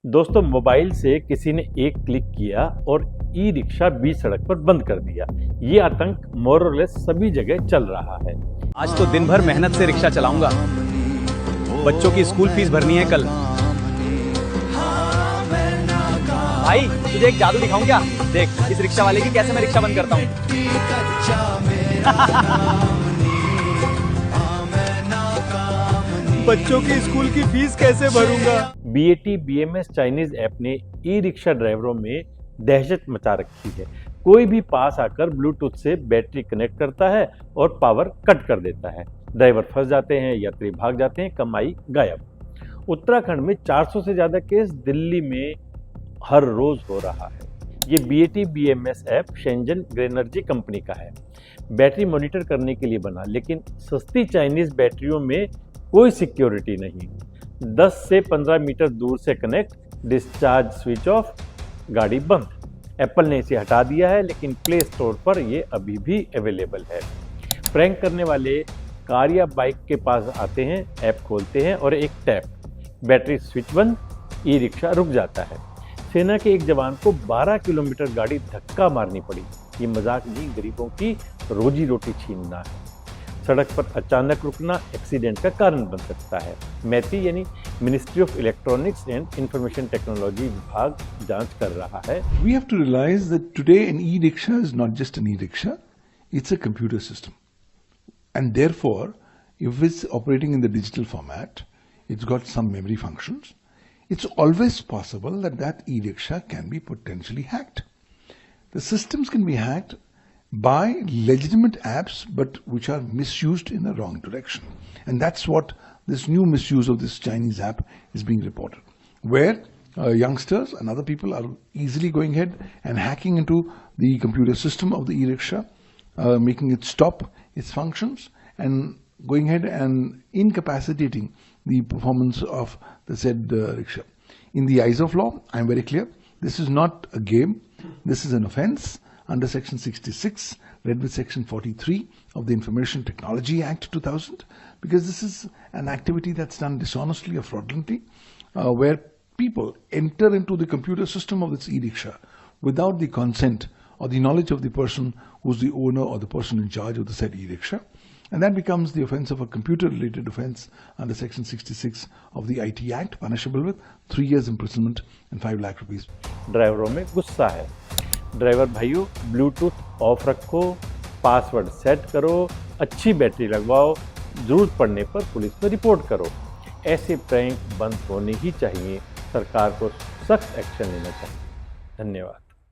दोस्तों, मोबाइल से किसी ने एक क्लिक किया और ई रिक्शा बीच सड़क पर बंद कर दिया। ये आतंक मोरलेस सभी जगह चल रहा है। आज तो दिन भर मेहनत से रिक्शा चलाऊंगा। बच्चों की स्कूल फीस भरनी है कल। भाई, तुझे एक जादू दिखाऊं क्या? देख इस रिक्शा वाले की कैसे मैं रिक्शा बंद करता हूँ। बच्चों की स्कूल की फीस कैसे भरूंगा? BAT BMS चाइनीज ऐप ने ई रिक्शा ड्राइवरों में दहशत मचा रखी है। कोई भी पास आकर ब्लूटूथ से बैटरी कनेक्ट करता है और पावर कट कर देता है। ड्राइवर फंस जाते हैं, यात्री भाग जाते हैं, कमाई गायब। उत्तराखंड में 400 से ज्यादा केस दिल्ली में हर रोज हो रहा है। ये BAT BMS app Shenzhen Grenergy company का है। बैटरी मॉनिटर करने के लिए बना, लेकिन सस्ती चाइनीज बैटरियों में कोई सिक्योरिटी नहीं। 10 से 15 मीटर दूर से कनेक्ट, डिस्चार्ज स्विच ऑफ, गाड़ी बंद। एप्पल ने इसे हटा दिया है, लेकिन प्ले स्टोर पर यह अभी भी अवेलेबल है। प्रैंक करने वाले कार या बाइक के पास आते हैं, ऐप खोलते हैं और एक टैप, बैटरी स्विच बंद, ई रिक्शा रुक जाता है। सेना के एक जवान को 12 किलोमीटर गाड़ी धक्का मारनी पड़ी। ये मजाक नहीं, गरीबों की रोजी रोटी छीनना है। सड़क पर अचानक रुकना एक्सीडेंट का कारण बन सकता है। मैती यानी ministry of electronics and information technology विभाग जांच कर रहा है। We have to realize that today an e-rickshaw is not just an e-rickshaw, it's a computer system. And therefore, if it's operating in the digital format, it's got some memory functions, it's always possible that that e-rickshaw can be potentially hacked. The systems can be hacked by legitimate apps, but which are misused in the wrong direction. And that's what this new misuse of this Chinese app is being reported, where youngsters and other people are easily going ahead and hacking into the computer system of the e-rickshaw, making it stop its functions and going ahead and incapacitating the performance of the said rickshaw. In the eyes of law, I am very clear, this is not a game, this is an offence under Section 66, read with Section 43 of the Information Technology Act 2000, because this is an activity that's done dishonestly or fraudulently, where people enter into the computer system of this e-rickshaw without the consent or the knowledge of the person who's the owner or the person in charge of the said e-rickshaw. And that becomes the offence of a computer-related offence under Section 66 of the IT Act, punishable with 3 years imprisonment and 5 lakh rupees. ड्राइवरों में गुस्सा है। Driver भाइयों, Bluetooth of रखो, password set करो, अच्छी battery लगवाओ, जरूरत पड़ने पर पुलिस में रिपोर्ट करो। ऐसे प्रैंक बंद होने ही चाहिए। सरकार को सख्त एक्शन लेना चाहिए। धन्यवाद।